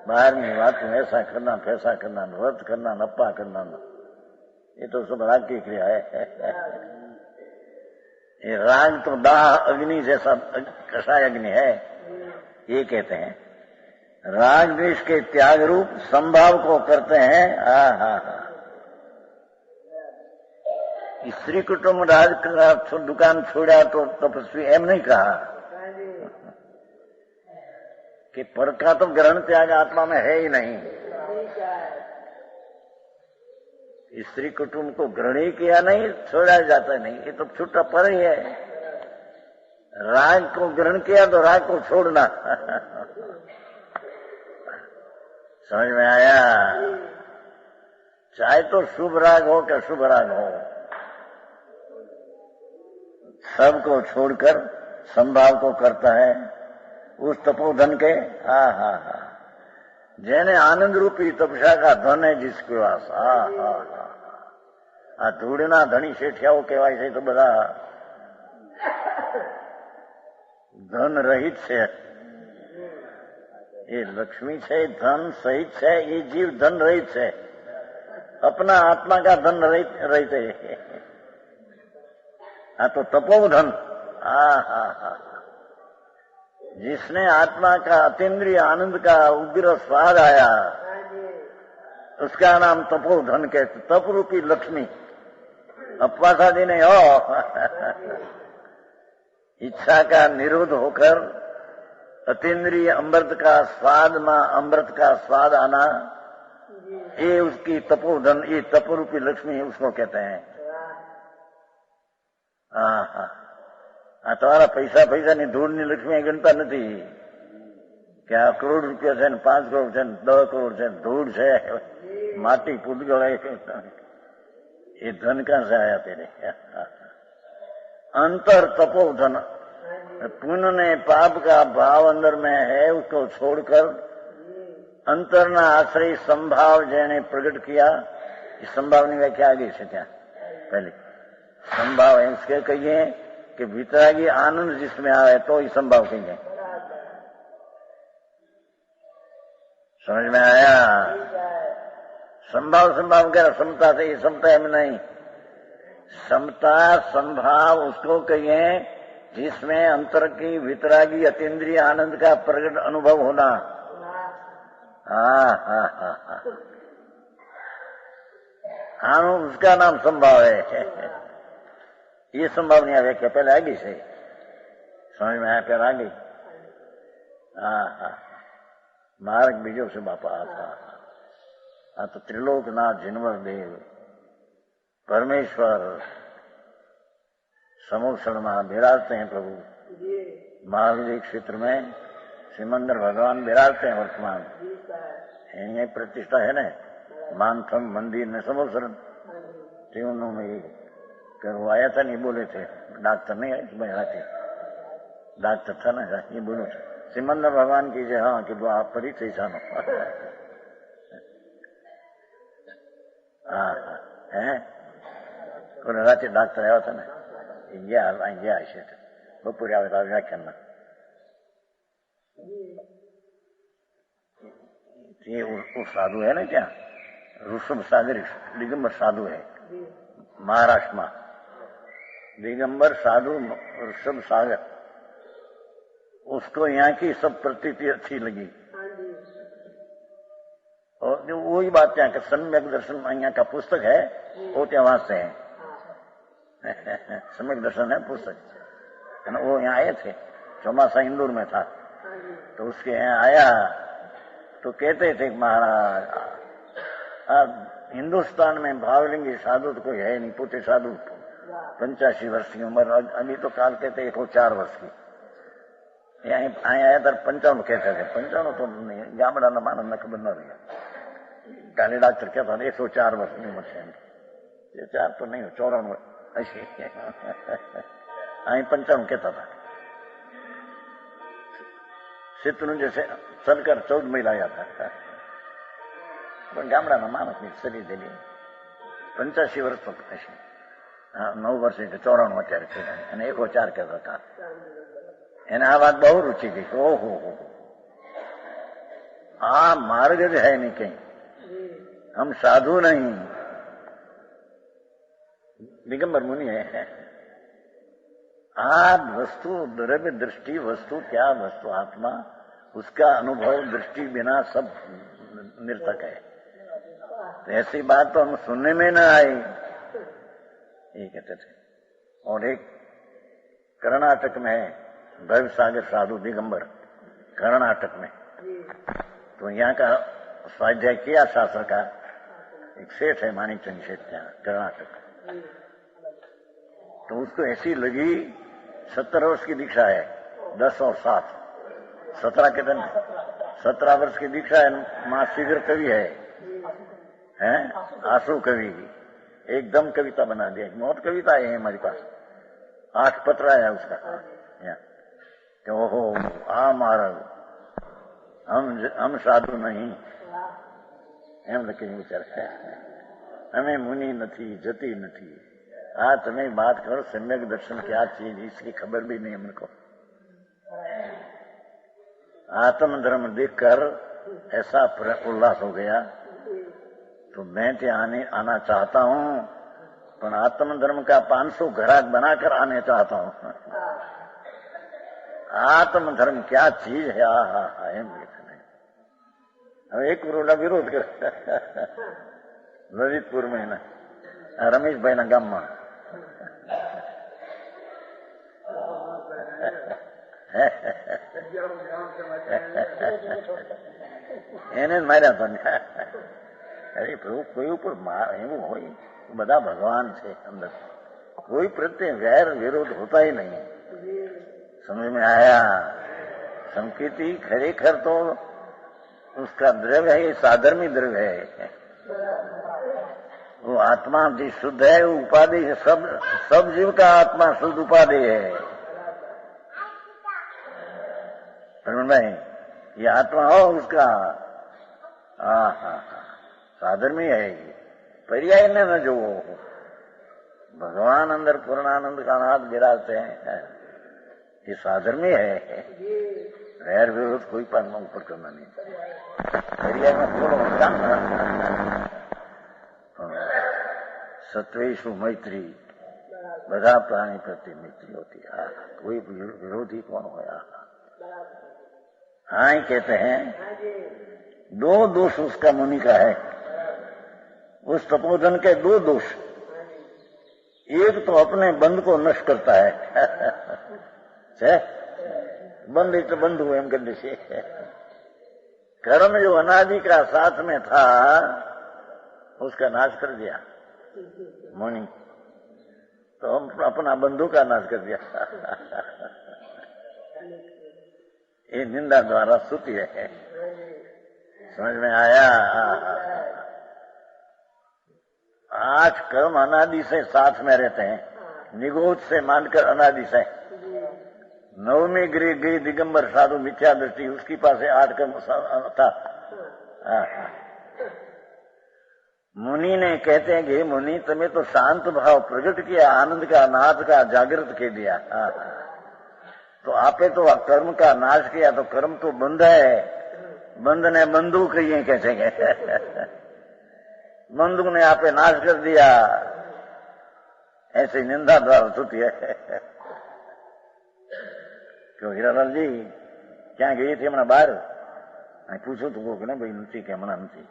बाहर की बात ऐसा करना, फैसा करना, व्रत करना, नप्पा करना, ये तो सब राग की क्रिया है। ये राग तो दाह अग्नि जैसा कषाय अग्नि है, ये कहते हैं। राग द्वेष के त्याग रूप संभाव को करते हैं। स्त्री कुटुंब राज का दुकान छोड़ा तो तपस्वी एम नहीं कहा कि पर का तो ग्रहण त्याग आत्मा में है ही नहीं। स्त्री कुटुंब को ग्रहण ही किया नहीं, छोड़ा जाता नहीं, ये तो छूटा पर ही है। राग को ग्रहण किया तो राग को छोड़ना। समझ में आया? चाहे तो शुभ राग हो कि शुभ राग हो, सबको छोड़कर संभाव को करता है उस तपोधन के। जेने आनंद रूपी तपस्या का धन है जिसके पास, आ धूड़ना धनी શેઠિયાઓ કહેવાય છે તો બધા ધન રહિત છે। ये लक्ष्मी છે, धन सहित है, ये जीव धन रहित है, अपना आत्मा का धन रहित है। हाँ तो तपोधन, जिसने आत्मा का अतीन्द्रिय आनंद का उग्र स्वाद आया, उसका नाम तपोधन कहते। तप रूपी लक्ष्मी अपवासादि नहीं हो। इच्छा का निरोध होकर अतीन्द्रिय अमृत का स्वाद में अमृत का स्वाद आना, ये उसकी तपोधन, ये तप रूपी लक्ष्मी उसको कहते हैं। તમારા પૈસા પૈસાની ધૂળની લક્ષ્મી ગણતા નથી કે આ કરોડ રૂપિયા છે ને 5 કરોડ છે ને 10 કરોડ છે, ધૂળ છે, માટી પૂતગળ है, ये धन कहां से आया तेरे? अंतर तपोधन, पुण्य ने पाप का भाव अंदर में है, उसको छोड़कर अंतरना आश्रय संभाव जेने प्रकट किया। इस संभाव की व्याख्या आगे से क्या पहले संभाव है उसके कहिए कि वितरागी आनंद जिसमें आए तो ही संभाव कहेंगे। समझ में आया? संभाव संभाव कह रहा समता से, ये समता में नहीं। समता संभाव उसको कहिए जिसमें अंतर की वितरागी अतीन्द्रिय आनंद का प्रकट अनुभव होना। हाँ उसका नाम संभाव है। ये संभाव नहीं आवे क्या पहले आगे से समझ में आया? फिर आगे मार्ग बीजों से बापा आता। तो त्रिलोकनाथ जिनवर देव परमेश्वर समोक्षण में विराजते हैं। प्रभु महावीर क्षेत्र में सिमंदर भगवान विराजते हैं वर्तमान। यही प्रतिष्ठा है न मानथम मंदिर ने समोक्षण तीनों में वो आया था नहीं, बोले थे डॉक्टर नहीं आए थे, डॉक्टर था ना, ये बोलो था सिमंदर भगवान की जय। हाँ कि आप परिचय जानो। है कोई रात डॉक्टर आया था ना, ये आशे थे बपोरे आवे था व्याख्यान में। ये वो साधु है ना क्या, ऋषभ सागर दिगंबर साधु है महाराष्ट्र में, दिगंबर साधु ऋषभ सागर। उसको यहाँ की सब प्रतीति अच्छी लगी और जो वही बात यहाँ का सम्यक दर्शन यहाँ का पुस्तक है वो क्या वहां से है। सम्यक दर्शन है पुस्तक, है ना। वो यहाँ आए थे, चौमासा इंदौर में था, तो उसके यहाँ आया तो कहते थे महाराज हिंदुस्तान में भावलिंगी साधु तो कोई है नहीं, पोते साधु 85 वर्ष की उम्र, अभी तो काल कहते 104 वर्ष की। અહીંયા આવ્યા ત્યારે 55 કહેતા છે. 55 તો ગામડાના માણસને ખબર ન રહી. કાલે ડાક્ટર કહેતા 104 વર્ષની ઉંમર છે. 4 તો નહીં, 94 હશે. અહીં 55 કહેતા હતા. શીતનું જે છે સરકાર 14 મહિલા આવ્યા હતા. પણ ગામડાના માણસની શરીર થયેલી 85 વર્ષ તો હશે. 9 વર્ષે 94 અત્યારે છે. અને 104 કહેતા હતા. એને આ વાત બહુ રૂચી ગઈ. ઓહો, આ માર્ગ જ है नहीं कहीं, हम साधु नहीं. दिगंबर मुनि है. आप वस्तु द्रव्य दृष्टि वस्तु क्या वस्तु आत्मा, उसका अनुभव दृष्टि बिना सब निरर्थक है. तो ऐसी बात तो हम सुनने में न आई, ये कहते थे. और एक कर्नाटक में है भव सागर साधु दिगंबर, कर्नाटक में. तो यहाँ का स्वाध्याय किया शास्त्र का एक सेठ है, मानिकचंद सेठ, यहाँ कर्नाटक. तो उसको ऐसी लगी, 17 वर्ष की दीक्षा है, 10 और 7, 17 के दिन 17 वर्ष की दीक्षा है. माँ शीघ्र कवि है आंसू कवि, एकदम कविता बना दिया. बहुत कविता है हमारे पास, 8 पत्र है उसका. कि ओहो आ महाराज हम साधु नहीं, એમ લખી વિચાર છે. અમે મુનિ નથી, જતી નથી. हाँ तुम्हें बात करो सम्यक दर्शन क्या चीज, इसकी खबर भी नहीं हमको. आत्म धर्म देखकर ऐसा उल्लास हो गया. तो मैं तो आना चाहता हूँ, पर आत्म धर्म का 500 ग्राहक बनाकर आने चाहता हूँ. आत्म धर्म क्या चीज है. एम હવે એક કરોડના વિરોધ કરે લલિતપુર માં રમેશભાઈ ના ગામમાં. એને જ માર્યા હતા. અરે પ્રભુ કોઈ ઉપર એવું હોય, બધા ભગવાન છે અંદર, कोई प्रत्यय वैर विरोध होता ही नहीं. समझ में आया. संकेती खरेखर तो उसका द्रव्य है, साधर्मी द्रव्य है. वो आत्मा जी शुद्ध है, वो उपाधि है. सब जीव का आत्मा शुद्ध उपाधि है. भाई ये आत्मा हो उसका साधर्मी है. पर्याय ने न जो भगवान अंदर पूर्णानंद का नाथ विराजते हैं, ये साधर्मी है. वैर विरोध कोई पालना ऊपर करना नहीं. पर्याय में थोड़ा सत्वेशु मैत्री, બધા પ્રાણી પ્રત્યે मैत्री होती है. कोई विरोधी कौन होया. हाँ ही कहते हैं 2 दोष उसका मुनि का है. उस तपोधन के 2 दोष. एक तो अपने बंध को नष्ट करता है. बंध एक बंधु एम कर से. कर्म जो अनादि का साथ में था उसका नाश कर दिया मुनि. तो हम अपना बंधु का नाश कर दिया. ये निंदा द्वारा स्तुति है. समझ में आया. 8 कर्म अनादि से साथ में रहते हैं, निगोद से मानकर अनादि से. 9वीं गई दिगंबर साधु मिथ्या दृष्टि, उसकी पास 8 कर्म था. मुनि ने कहते हैं कि मुनि तुम्हें तो शांत भाव प्रकट किया, आनंद का नाद का जागृत के दिया. तो आपे तो कर्म का नाश किया. तो कर्म तो बंध है, बंध ने बंधु कहिए कैसे गए. बंधु ने आपे नाश कर दिया. ऐसी निंदा द्वारा स्तुति है. क्यों हीरालाल जी क्या गई थी हमारा बाहर पूछो तो को ना भाई નથી કે હમણાં નથી.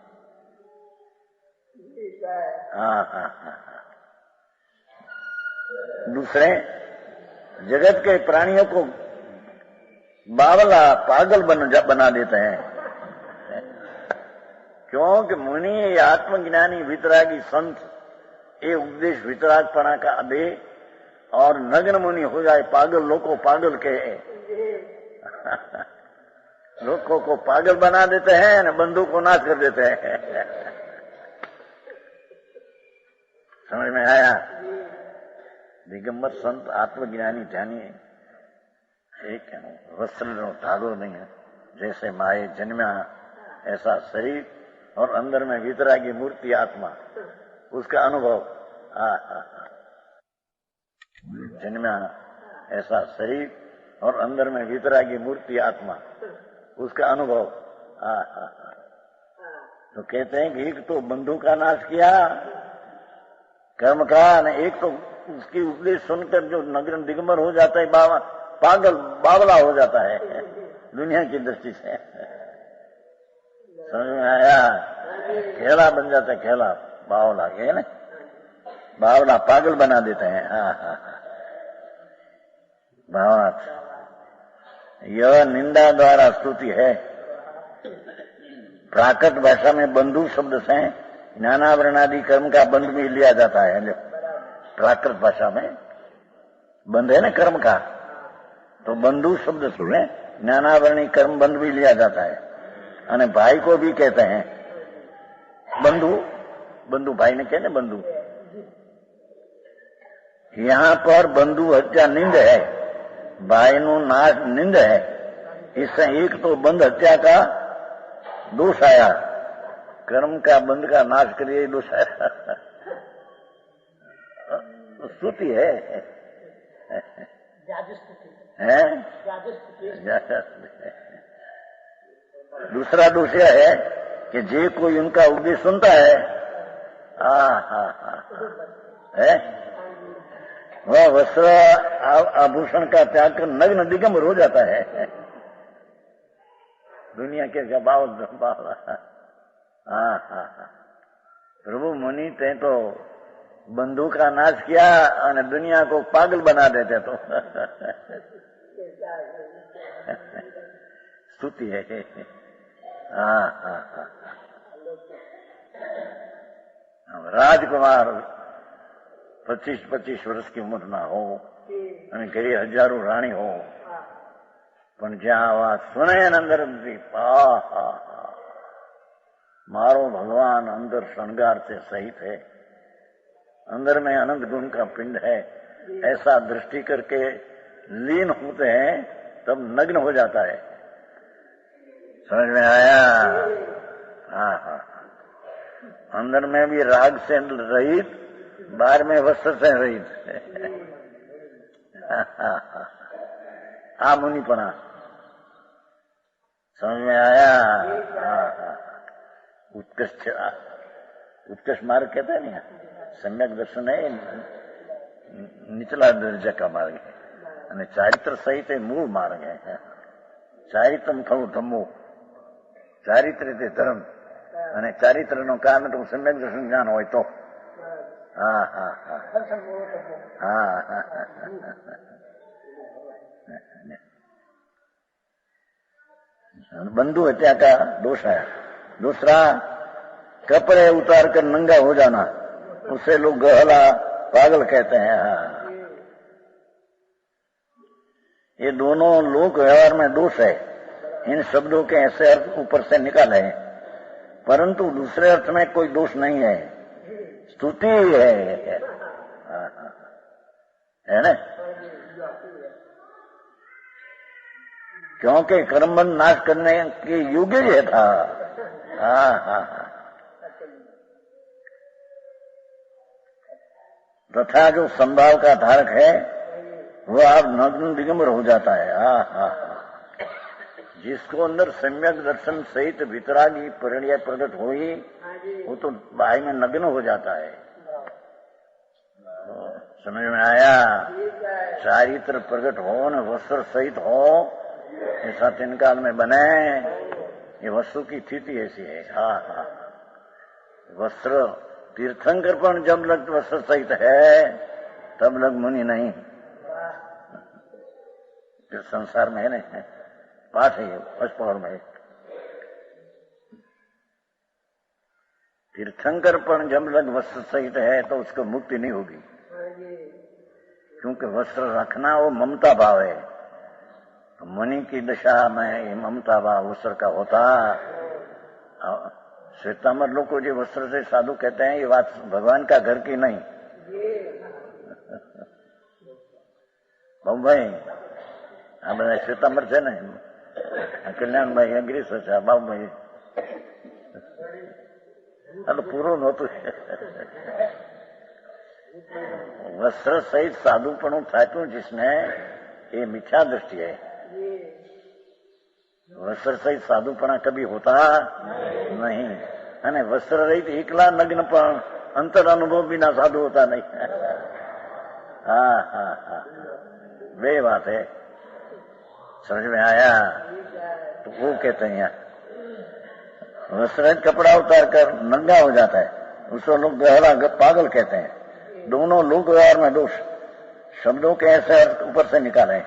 दूसरे जगत के प्राणियों को बावला पागल बना देते हैं. क्योंकि मुनि ये आत्मज्ञानी वितरागी संत ये उपदेश वितरागपना का दे और नग्न मुनि हो जाए पागल लोगों पागल के लोगों को पागल बना देते हैं ना, बंधुओं को नाश कर देते हैं। समझ में आया? दिगंबर संत आत्मज्ञानी ध्यानी एक वस्त्र धागो नहीं है, जैसे माए जन्मा ऐसा शरीर और अंदर में वितरागी मूर्ति आत्मा, उसका अनुभव। जन्मा ऐसा शरीर और अंदर में वितरागी मूर्ति आत्मा, उसका अनुभव। तो कहते हैं कि एक तो बंधु का नाश किया कर्म का, एक तो उसकी उपदेश सुनकर जो नग्न दिगंबर हो जाता है, पागल बावला हो जाता है दुनिया की दृष्टि से। समझ में आया? खेला बन जाता है, खेला बावला के ना, बावला पागल बना देते हैं। भावार्थ यह निंदा द्वारा स्तुति है। प्राकृत भाषा में बंधु शब्द से ज्ञानावरण आदि कर्म का बंध भी लिया जाता है। प्राकृत भाषा में बंध है ना कर्म का, तो बंधु शब्द से ज्ञानावरणी कर्म बंध भी लिया जाता है। અને भाई को भी कहते हैं बंधु, बंधु भाई ने कहते बंधु। यहां पर बंधु हत्या निंद है, भाई नु नाश निंद है। इससे एक तो बंध हत्या का दोष आया, कर्म का बंध का नाश करिए दोष आया। स्तुति है, दूसरा दोष यह है कि जे कोई उनका उपदेश सुनता है, है वह वस्त्र आभूषण का त्याग कर नग्न दिगंबर हो जाता है। दुनिया के गबाव प्रभु मुनि ते तो बंधु का नाश किया और दुनिया को पागल बना देते तो स्तुति है। राजकुमार 25-25 વર્ષ की उम्र ना हो અને ઘરે હજારો રાણી हो, પણ જ્યાં આવાજ સુને અંદર मारो भगवान अंदर श्रृंगार से सहित है, अंदर में अनंत गुण का पिंड है, ऐसा दृष्टि करके लीन होते हैं तब नग्न हो जाता है। समझ में आया? अंदर में भी राग से रहित, बाहर में वस्त्र से रहित। मुनिपना समझ में आया? उत्कृष्ट मार्ग कहते हैं ना, सम्यक दर्शन है निचला दर्जा का मार्ग है, અને ચારિત્ર સહિત એ મૂળ માર્ગ है। ચારિત્રમ થવું ધમ્મો, ચારિત્ર તે ધર્મ, અને ચારિત્રનો કારણ તો સમ્યક દર્શન જ્ઞાન હોય તો। बंधु हत्या का दोष है। दूसरा, कपड़े उतार कर नंगा हो जाना, उससे लोग गहला पागल कहते हैं। ये दोनों लोक व्यवहार में दोष है। इन शब्दों के ऐसे अर्थ ऊपर से निकाले, परंतु दूसरे अर्थ में कोई दोष नहीं है, स्तुति है ना? क्योंकि कर्मबंध नाश करने के योग्य ये था। तथा जो संभाव का धारक है वह आप नग्न दिगंबर हो जाता है। जिसको अंदर सम्यक दर्शन सहित वितरागी परिणय प्रकट हो ही, वो तो बाहर में नग्न हो जाता है। समझ में आया? चारित्र प्रकट हो न वस्त्र सहित हो, ऐसा तीन काल में बने, ये वस्तु की स्थिति ऐसी है। वस्त्र तीर्थंकर पण जब लग वस्त्र सहित है तब लग मुनि नहीं। फिर संसार में है ना, पाठ है अष्टपहर में, तीर्थंकर पण जब लग वस्त्र सहित है तो उसको मुक्ति नहीं होगी, क्योंकि वस्त्र रखना वो ममता भाव है। तो मुनि की दशा में ममता भाव वस्त्र का होता। श्वेतांबर लोग को जो वस्त्र से साधु कहते हैं, ये बात भगवान का घर की नहीं। बाबू भाई આ બધા શ્વેતાંબર છે ને, કલ્યાણભાઈ અગ્રીસ છે, બાબુભાઈ એટલે પૂરું નહોતું। वस्त्र सहित साधुपणु थाक्યું जिसने, ये मिथ्या दृष्टि है। वस्त्र सहित साधुपणा कभी होता नहीं। અને વસ્ત્ર રહિત એકલા નગ્ન પણ અંતર અનુભવ बिना साधु होता नहीं। हाँ हाँ हाँ, वे बात है। समझ में आया? तो वो कहते हैं यहाँ वस्त्र कपड़ा उतार कर नंगा हो जाता है, उसको लोग गहरा पागल कहते हैं। दोनों लोक व्यवहार में दोष, शब्दों के ऐसे अर्थ ऊपर से निकाले,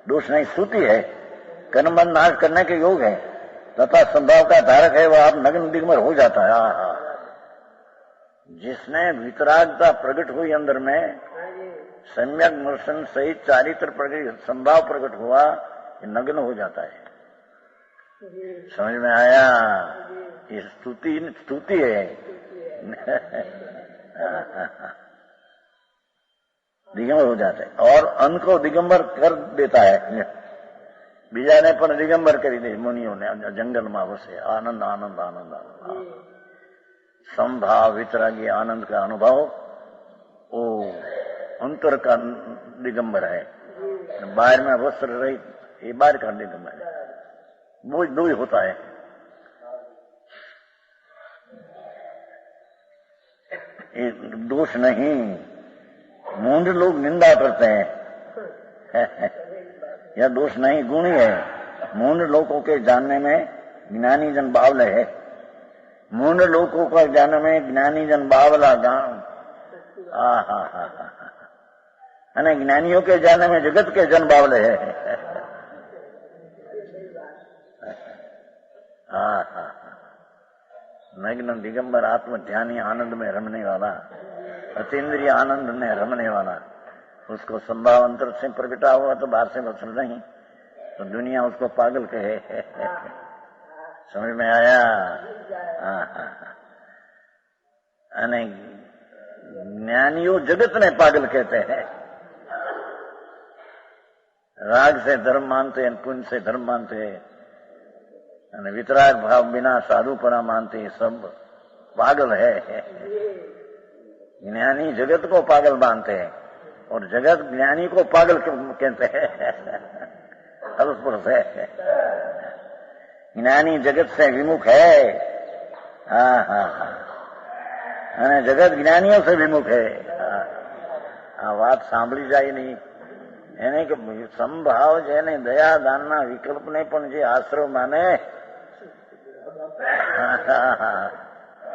दोष नहीं, स्तुति है। कर्मबंध नाश करने के योग है तथा संभाव का धारक है, वह आप नग्न दिगंबर हो जाता है। जिसने वितरागता प्रकट हुई अंदर में, सम्यक दर्शन सहित चारित्र प्रकट, संभाव प्रकट हुआ, नग्न हो जाता है। समझ में आया? ये स्तुति है। दिगंबर हो जाता है और अन्न को दिगंबर कर देता है। बीजा ने पण दिगंबर કરી દે મુનિઓ ને जंगल में वसे। आनंद आनंद आनंद आनंद, संभाव वितरागी आनंद का अनुभव, वो अंतर का दिगंबर है। बाहर में वस्त्र रहित, ये बाहर का दिगंबर है, वो दो ही होता है। ये दोष नहीं, मूंढ लोग निंदा करते हैं। यह दोष नहीं, गुण ही है। मूंढ लोगों के जानने में ज्ञानी जन बावले है। मूंढ लोगों को जानने में ज्ञानी जन बावला गांव। अने ज्ञानियों के जानने में जगत के जन बावले है। नग्न दिगंबर आत्म ध्यानी आनंद में रमने वाला, अतीन्द्रिय आनंद में रमने वाला, उसको संभाव अंतर से प्रगटा हुआ तो बाहर से वस्त्र नहीं, तो दुनिया उसको पागल कहे। समझ में आया? अने ज्ञानियों जगत ने पागल कहते हैं। राग से धर्म मानते हैं, पुण्य से धर्म मानते हैं, वितराग भाव बिना साधुपना मानते, सब पागल है। ज्ञानी जगत को पागल मानते हैं और जगत ज्ञानी को पागल कहते हैं। अल्पुरुष है। ज्ञानी जगत से विमुख है। અને જગત જ્ઞાનીઓ से વિમુખ है। આ વાત સાંભળી જાય નહીં એને કે સંભાવ જેને દયા દાનના વિકલ્પને પણ જે આશ્રવ માને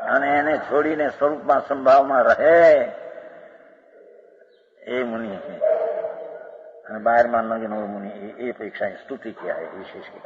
અને એને છોડીને સ્વરૂપમાં સંભાવમાં રહે, એ મુનિ છે। અને બહારમાં નગ્ન મુનિ, એ અપેક્ષા સ્તુતિ ક્યાં है विशेष की।